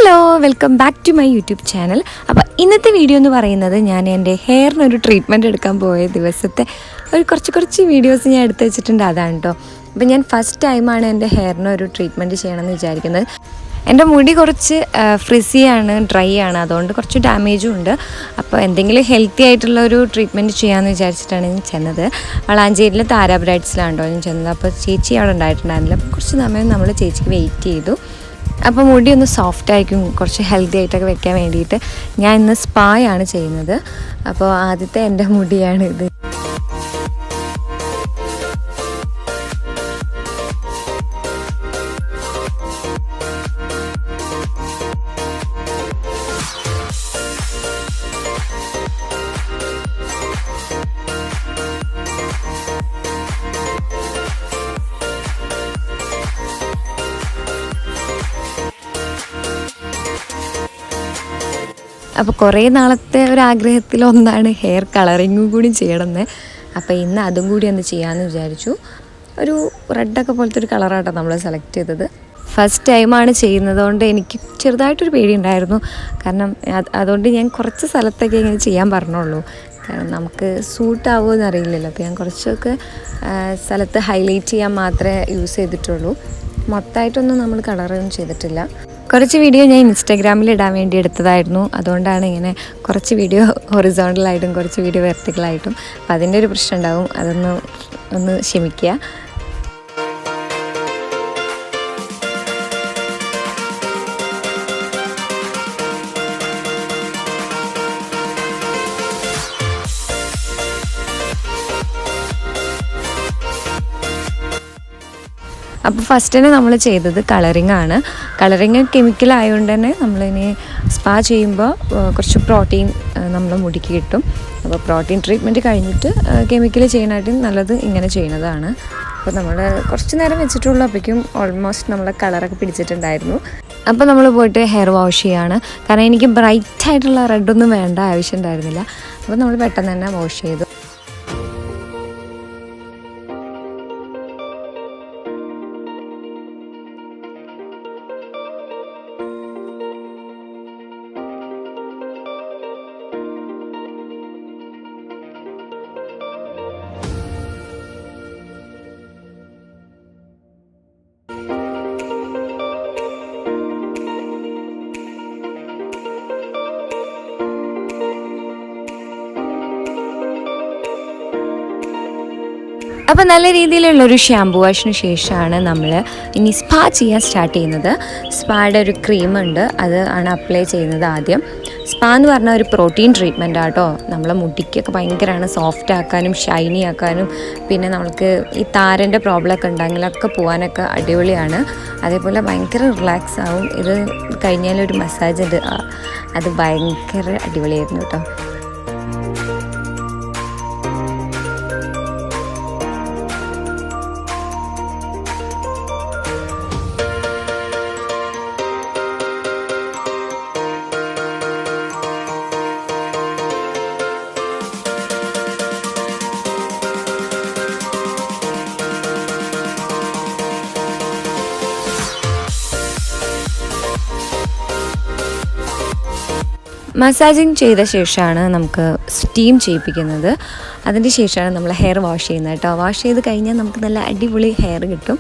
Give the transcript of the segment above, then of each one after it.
Hello, welcome back to my YouTube channel. അപ്പോൾ ഇന്നത്തെ video എന്ന് പറയുന്നത് ഞാൻ എൻ്റെ ഹെയറിനൊരു ട്രീറ്റ്മെൻറ്റ് എടുക്കാൻ പോയ ദിവസത്തെ ഒരു കുറച്ച് വീഡിയോസ് ഞാൻ എടുത്ത് വെച്ചിട്ടുണ്ട്. അതാണ് കേട്ടോ. അപ്പോൾ ഞാൻ ഫസ്റ്റ് ടൈമാണ് എൻ്റെ ഹെയറിനൊരു ട്രീറ്റ്മെൻറ്റ് ചെയ്യണമെന്ന് വിചാരിക്കുന്നത്. എൻ്റെ മുടി കുറച്ച് ഫ്രിസിയാണ്, ഡ്രൈ ആണ്, അതുകൊണ്ട് കുറച്ച് ഡാമേജും ഉണ്ട്. അപ്പോൾ എന്തെങ്കിലും ഹെൽത്തി ആയിട്ടുള്ള ഒരു ട്രീറ്റ്മെൻറ്റ് ചെയ്യാമെന്ന് വിചാരിച്ചിട്ടാണ് ഞാൻ ചെന്നത്. വളാഞ്ചേരിയിലെ താര ബ്രൈഡ്സിലാണ്ടോ ഞാൻ ചെന്നത്. അപ്പോൾ ചേച്ചി അവിടെ ഉണ്ടായിട്ടുണ്ടായിരുന്നില്ല. കുറച്ച് സമയം നമ്മൾ ചേച്ചിക്ക് വെയിറ്റ് ചെയ്തു. അപ്പോൾ മുടി ഒന്ന് സോഫ്റ്റ് ആയിരിക്കും, കുറച്ച് ഹെൽത്തി ആയിട്ടൊക്കെ വെക്കാൻ വേണ്ടിയിട്ട് ഞാൻ ഇന്ന് സ്പായാണ് ചെയ്യുന്നത്. അപ്പോൾ ആദ്യത്തെ എൻ്റെ മുടിയാണിത്. അപ്പോൾ കുറേ നാളത്തെ ഒരാഗ്രഹത്തിലൊന്നാണ് ഹെയർ കളറിങ്ങും കൂടി ചെയ്യണമെന്ന്. അപ്പോൾ ഇന്ന് അതും കൂടി ഒന്ന് ചെയ്യാമെന്ന് വിചാരിച്ചു. ഒരു റെഡൊക്കെ പോലത്തെ ഒരു കളറാട്ടോ നമ്മൾ സെലക്ട് ചെയ്തത്. ഫസ്റ്റ് ടൈമാണ് ചെയ്യുന്നത് കൊണ്ട് എനിക്ക് ചെറുതായിട്ടൊരു പേടിയുണ്ടായിരുന്നു. കാരണം അതുകൊണ്ട് ഞാൻ കുറച്ച് സ്ഥലത്തൊക്കെ ഇങ്ങനെ ചെയ്യാൻ പറഞ്ഞുള്ളൂ. കാരണം നമുക്ക് സൂട്ടാവുമോ എന്നറിയില്ലല്ലോ. അപ്പോൾ ഞാൻ കുറച്ചൊക്കെ സ്ഥലത്ത് ഹൈലൈറ്റ് ചെയ്യാൻ മാത്രമേ യൂസ് ചെയ്തിട്ടുള്ളൂ. മൊത്തമായിട്ടൊന്നും നമ്മൾ കളറൊന്നും ചെയ്തിട്ടില്ല. കുറച്ച് വീഡിയോ ഞാൻ ഇൻസ്റ്റാഗ്രാമിൽ ഇടാൻ വേണ്ടി എടുത്തതായിരുന്നു. അതുകൊണ്ടാണ് ഇങ്ങനെ കുറച്ച് വീഡിയോ ഹൊറിസോണ്ടലായിട്ടും കുറച്ച് വീഡിയോ വെർട്ടിക്കലായിട്ടും. അപ്പോൾ അതിൻ്റെ ഒരു പ്രശ്നം ഉണ്ടാവും, ഒന്ന് ക്ഷമിക്കുക. അപ്പോൾ ഫസ്റ്റ് തന്നെ നമ്മൾ ചെയ്തത് കളറിങ് ആണ്. കളറിങ് കെമിക്കൽ ആയതുകൊണ്ട് തന്നെ നമ്മളിനി സ്പാ ചെയ്യുമ്പോൾ കുറച്ച് പ്രോട്ടീൻ നമ്മൾ മുടിക്ക് കിട്ടും. അപ്പോൾ പ്രോട്ടീൻ ട്രീറ്റ്മെൻറ്റ് കഴിഞ്ഞിട്ട് കെമിക്കൽ ചെയ്യാനായിട്ടും നല്ലത് ഇങ്ങനെ ചെയ്യുന്നതാണ്. അപ്പോൾ നമ്മൾ കുറച്ച് നേരം വെച്ചിട്ടുള്ളൂ. അപ്പോഴേക്കും ഓൾമോസ്റ്റ് നമ്മളെ കളറൊക്കെ പിടിച്ചിട്ടുണ്ടായിരുന്നു. അപ്പോൾ നമ്മൾ പോയിട്ട് ഹെയർ വാഷ് ചെയ്യാണ്. കാരണം എനിക്ക് ബ്രൈറ്റായിട്ടുള്ള റെഡൊന്നും വേണ്ട ആവശ്യം ഉണ്ടായിരുന്നില്ല. അപ്പോൾ നമ്മൾ പെട്ടെന്ന് തന്നെ വാഷ് ചെയ്തു. അപ്പോൾ നല്ല രീതിയിലുള്ളൊരു ഷാമ്പു വാഷിന് ശേഷമാണ് നമ്മൾ ഇനി സ്പാ ചെയ്യാൻ സ്റ്റാർട്ട് ചെയ്യുന്നത്. സ്പായുടെ ഒരു ക്രീമുണ്ട്, അത് ആണ് അപ്ലൈ ചെയ്യുന്നത് ആദ്യം. സ്പാ എന്ന് പറഞ്ഞാൽ ഒരു പ്രോട്ടീൻ ട്രീറ്റ്മെൻറ്റ് ആട്ടോ. നമ്മളെ മുടിക്കൊക്കെ ഭയങ്കരമാണ് സോഫ്റ്റ് ആക്കാനും ഷൈനി ആക്കാനും, പിന്നെ നമ്മൾക്ക് ഈ താരൻ്റെ പ്രോബ്ലമൊക്കെ ഉണ്ടെങ്കിലൊക്കെ പോകാനൊക്കെ അടിപൊളിയാണ്. അതേപോലെ ഭയങ്കര റിലാക്സ് ആവും. ഇത് കഴിഞ്ഞാലൊരു മസാജ് ഉണ്ട്, അത് ഭയങ്കര അടിപൊളിയായിരുന്നു കേട്ടോ. മസാജിങ് ചെയ്ത ശേഷമാണ് നമുക്ക് സ്റ്റീം ചെയ്യിപ്പിക്കുന്നത്. അതിന് ശേഷമാണ് നമ്മൾ ഹെയർ വാഷ് ചെയ്യുന്നത് കേട്ടോ. വാഷ് ചെയ്ത് കഴിഞ്ഞാൽ നമുക്ക് നല്ല അടിപൊളി ഹെയർ കിട്ടും.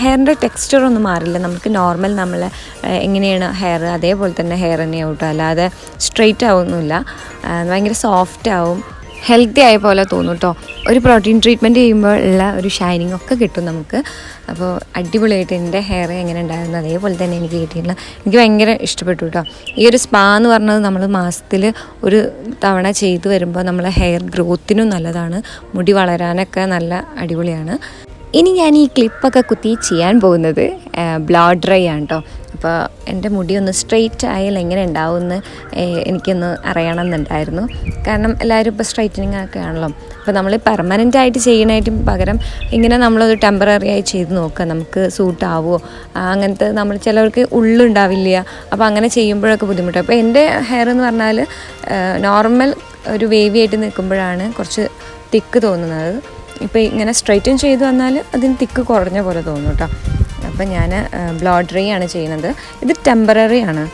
ഹെയറിൻ്റെ ടെക്സ്ചറൊന്നും മാറില്ല. നമുക്ക് നോർമൽ നമ്മൾ എങ്ങനെയാണ് ഹെയർ അതേപോലെ തന്നെ ഹെയർ തന്നെയാവും കേട്ടോ. അല്ലാതെ സ്ട്രെയിറ്റ് ആവുന്നില്ല, ഭയങ്കര സോഫ്റ്റ് ആവും, ഹെൽത്തി ആയ പോലെ തോന്നും കേട്ടോ. ഒരു പ്രോട്ടീൻ ട്രീറ്റ്മെൻറ്റ് ചെയ്യുമ്പോൾ ഉള്ള ഒരു ഷൈനിങ് ഒക്കെ കിട്ടും നമുക്ക്. അപ്പോൾ അടിപൊളിയായിട്ട് എൻ്റെ ഹെയർ എങ്ങനെ ഉണ്ടായിരുന്നു അതേപോലെ തന്നെ എനിക്ക് കിട്ടിയിട്ടില്ല. എനിക്ക് ഭയങ്കര ഇഷ്ടപ്പെട്ടു കേട്ടോ. ഈ ഒരു സ്പാ എന്ന് പറഞ്ഞത് നമ്മൾ മാസത്തിൽ ഒരു തവണ ചെയ്ത് വരുമ്പോൾ നമ്മളെ ഹെയർ ഗ്രോത്തിനും നല്ലതാണ്, മുടി വളരാനൊക്കെ നല്ല അടിപൊളിയാണ്. ഇനി ഞാൻ ഈ ക്ലിപ്പൊക്കെ കുത്തി ചെയ്യാൻ പോകുന്നത് ബ്ലോ ഡ്രൈ ആണ് കേട്ടോ. അപ്പോൾ എൻ്റെ മുടി ഒന്ന് സ്ട്രെയിറ്റ് ആയാൽ എങ്ങനെ ഉണ്ടാവുമെന്ന് എനിക്കൊന്ന് അറിയണമെന്നുണ്ടായിരുന്നു. കാരണം എല്ലാവരും ഇപ്പോൾ സ്ട്രൈറ്റനിങ് ഒക്കെ ആണല്ലോ. അപ്പോൾ നമ്മൾ പെർമനൻ്റ് ആയിട്ട് ചെയ്യണതിന് പകരം ഇങ്ങനെ നമ്മളത് ടെമ്പററി ആയി ചെയ്ത് നോക്കുക, നമുക്ക് സൂട്ടാവുമോ അങ്ങനത്തെ. നമ്മൾ ചിലവർക്ക് ഉള്ളുണ്ടാവില്ല, അപ്പോൾ അങ്ങനെ ചെയ്യുമ്പോഴൊക്കെ ബുദ്ധിമുട്ടാണ്. അപ്പോൾ എൻ്റെ ഹെയർ എന്ന് പറഞ്ഞാൽ നോർമൽ ഒരു വേവി ആയിട്ട് നിൽക്കുമ്പോഴാണ് കുറച്ച് തിക്ക് തോന്നുന്നത്. ഇപ്പോൾ ഇങ്ങനെ സ്ട്രൈറ്റൻ ചെയ്ത് വന്നാൽ അതിന് തിക്ക് കുറഞ്ഞ പോലെ തോന്നും കേട്ടോ. അപ്പം ഞാൻ ബ്ലോ ഡ്രൈ ആണ് ചെയ്യുന്നത്. ഇത് ടെമ്പററി ആണ്,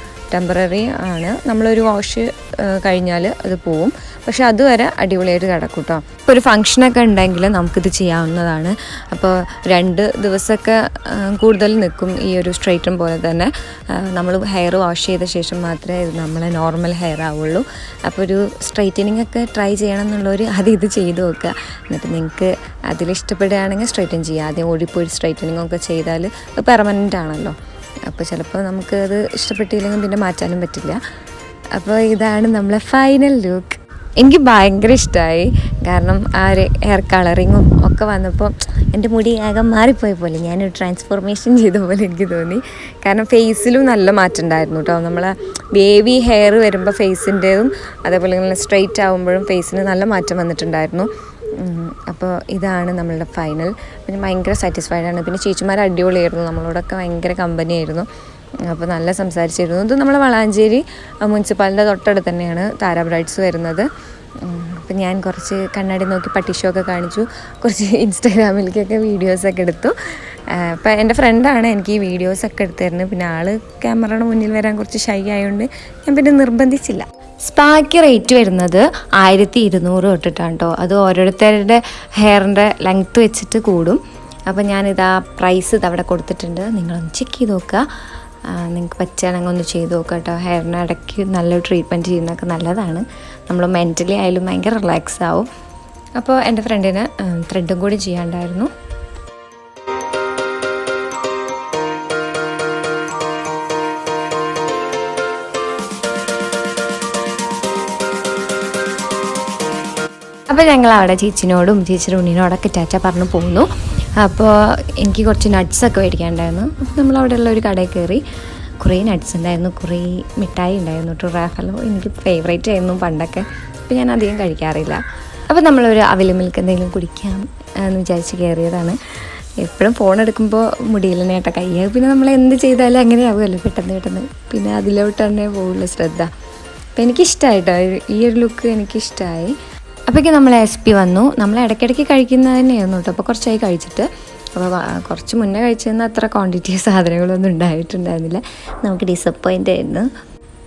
നമ്മളൊരു വാഷ് കഴിഞ്ഞാൽ അത് പോവും. പക്ഷെ അതുവരെ അടിപൊളിയായിട്ട് കിടക്കും കേട്ടോ. ഇപ്പോൾ ഒരു ഫംഗ്ഷനൊക്കെ ഉണ്ടെങ്കിൽ നമുക്കിത് ചെയ്യാവുന്നതാണ്. അപ്പോൾ 2 ദിവസമൊക്കെ കൂടുതൽ നിൽക്കും ഈ ഒരു സ്ട്രൈറ്റൻ പോലെ തന്നെ. നമ്മൾ ഹെയർ വാഷ് ചെയ്ത ശേഷം മാത്രമേ ഇത് നമ്മളെ നോർമൽ ഹെയർ ആവുള്ളൂ. അപ്പോൾ ഒരു സ്ട്രൈറ്റനിങ് ഒക്കെ ട്രൈ ചെയ്യണം എന്നുള്ളവർ ഇത് ചെയ്ത് നോക്കുക. എന്നിട്ട് നിങ്ങൾക്ക് അതിലിഷ്ടപ്പെടുകയാണെങ്കിൽ സ്ട്രൈറ്റൻ ചെയ്യുക. ആദ്യം ഓടിപ്പോയി സ്ട്രൈറ്റനിങ് ഒക്കെ ചെയ്താൽ പെർമനൻ്റ് ആണല്ലോ. അപ്പോൾ ചിലപ്പോൾ നമുക്ക് അത് ഇഷ്ടപ്പെട്ടില്ലെങ്കിൽ പിന്നെ മാറ്റാനും പറ്റില്ല. അപ്പോൾ ഇതാണ് നമ്മളെ ഫൈനൽ ലുക്ക്. എനിക്ക് ഭയങ്കര ഇഷ്ടമായി. കാരണം ആ ഒരു ഹെയർ കളറിങ്ങും ഒക്കെ വന്നപ്പോൾ എൻ്റെ മുടി ആകെ മാറിപ്പോയ പോലെ, ഞാനൊരു ട്രാൻസ്ഫോർമേഷൻ ചെയ്ത പോലെ എനിക്ക് തോന്നി. കാരണം ഫേസിലും നല്ല മാറ്റം ഉണ്ടായിരുന്നു കേട്ടോ. നമ്മളെ വേവി ഹെയർ വരുമ്പോൾ ഫേസിൻ്റെതും അതേപോലെ ഇങ്ങനെ സ്ട്രെയിറ്റ് ആകുമ്പോഴും ഫേസിന് നല്ല മാറ്റം വന്നിട്ടുണ്ടായിരുന്നു. അപ്പോൾ ഇതാണ് നമ്മളുടെ ഫൈനൽ. പിന്നെ ഭയങ്കര സാറ്റിസ്ഫൈഡ് ആണ്. പിന്നെ ചേച്ചിമാർ അടിപൊളിയായിരുന്നു, നമ്മളോടൊക്കെ ഭയങ്കര കമ്പനിയായിരുന്നു. അപ്പോൾ നല്ല സംസാരിച്ചിരുന്നു. ഇത് നമ്മളെ വളാഞ്ചേരി മുനിസിപ്പാലിൻ്റെ തൊട്ടടുത്ത് തന്നെയാണ് താര ബ്രൈഡ്സ് വരുന്നത്. അപ്പം ഞാൻ കുറച്ച് കണ്ണാടി നോക്കി പട്ടിഷോ ഒക്കെ കാണിച്ചു, കുറച്ച് ഇൻസ്റ്റാഗ്രാമിലേക്കൊക്കെ വീഡിയോസൊക്കെ എടുത്തു. അപ്പം എൻ്റെ ഫ്രണ്ടാണ് എനിക്ക് ഈ വീഡിയോസൊക്കെ എടുത്തു തരുന്നത്. പിന്നെ ആൾ ക്യാമറയുടെ മുന്നിൽ വരാൻ കുറച്ച് ഷൈ ആയതുകൊണ്ട് ഞാൻ പിന്നെ നിർബന്ധിച്ചില്ല. സ്പായ്ക്ക് റേറ്റ് വരുന്നത് 1200 തൊട്ടിട്ടാണ് കേട്ടോ. അത് ഓരോരുത്തരുടെ ഹെയറിൻ്റെ ലെങ്ത്ത് വെച്ചിട്ട് കൂടും. അപ്പോൾ ഞാനിതാ പ്രൈസ് ഇതവിടെ കൊടുത്തിട്ടുണ്ട്, നിങ്ങളൊന്ന് ചെക്ക് ചെയ്ത് നോക്കുക. നിങ്ങൾക്ക് പറ്റുകയാണെങ്കിൽ ഒന്ന് ചെയ്ത് നോക്കുക കേട്ടോ. ഹെയറിന് ഇടയ്ക്ക് നല്ലൊരു ട്രീറ്റ്മെൻറ്റ് ചെയ്യുന്നതൊക്കെ നല്ലതാണ്. നമ്മൾ മെൻ്റലി ആയാലും ഭയങ്കര റിലാക്സ് ആവും. അപ്പോൾ എൻ്റെ ഫ്രണ്ടിന് ത്രെഡും കൂടി ചെയ്യാണ്ടായിരുന്നു. അപ്പോൾ ഞങ്ങൾ അവിടെ ചേച്ചിനോടും ചേച്ചിയുടെ ഉണ്ണിനോടൊക്കെ ടാറ്റ പറഞ്ഞു പോകുന്നു. അപ്പോൾ എനിക്ക് കുറച്ച് നട്ട്സൊക്കെ മേടിക്കാനുണ്ടായിരുന്നു. അപ്പോൾ നമ്മളവിടെയുള്ള ഒരു കടയിൽ കയറി. കുറേ നട്ട്സ് ഉണ്ടായിരുന്നു, കുറേ മിഠായി ഉണ്ടായിരുന്നു കേട്ടോ. റാഫലോ എനിക്ക് ഫേവറേറ്റ് ആയിരുന്നു പണ്ടൊക്കെ. അപ്പോൾ ഞാൻ അധികം കഴിക്കാറില്ല. അപ്പോൾ നമ്മളൊരു അവിൽ മിൽക്ക് എന്തെങ്കിലും കുടിക്കാം എന്ന് വിചാരിച്ച് കയറിയതാണ്. എപ്പോഴും ഫോൺ എടുക്കുമ്പോൾ മുടിയിൽ തന്നെ കേട്ടോ കയ്യാകും. പിന്നെ നമ്മൾ എന്ത് ചെയ്താലും അങ്ങനെ ആവുമല്ലോ പെട്ടെന്ന്. പിന്നെ അതിലോട്ട് തന്നെ പോകുള്ളൂ ശ്രദ്ധ. അപ്പോൾ എനിക്കിഷ്ടമായിട്ടോ ഈ ഒരു ലുക്ക് എനിക്കിഷ്ടമായി. അപ്പോഴേക്കും നമ്മൾ SP വന്നു. നമ്മൾ ഇടയ്ക്കിടയ്ക്ക് കഴിക്കുന്നത് തന്നെയായിരുന്നു കേട്ടോ. അപ്പോൾ കുറച്ചായി കഴിച്ചിട്ട്. അപ്പോൾ കുറച്ച് മുന്നേ കഴിച്ചതെന്ന് അത്ര ക്വാണ്ടിറ്റി സാധനങ്ങളൊന്നും ഉണ്ടായിട്ടുണ്ടായിരുന്നില്ല. നമുക്ക് ഡിസപ്പോയിൻ്റ് ആയിരുന്നു.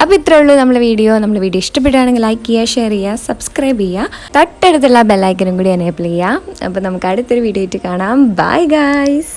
അപ്പോൾ ഇത്രയേ ഉള്ളൂ നമ്മുടെ വീഡിയോ ഇഷ്ടപ്പെടുകയാണെങ്കിൽ ലൈക്ക് ചെയ്യുക, ഷെയർ ചെയ്യുക, സബ്സ്ക്രൈബ് ചെയ്യുക, തൊട്ടടുത്തുള്ള ബെല്ലൈക്കനും കൂടി എനേബിൾ ചെയ്യുക. അപ്പോൾ നമുക്ക് അടുത്തൊരു വീഡിയോ ആയിട്ട് കാണാം. Bye guys.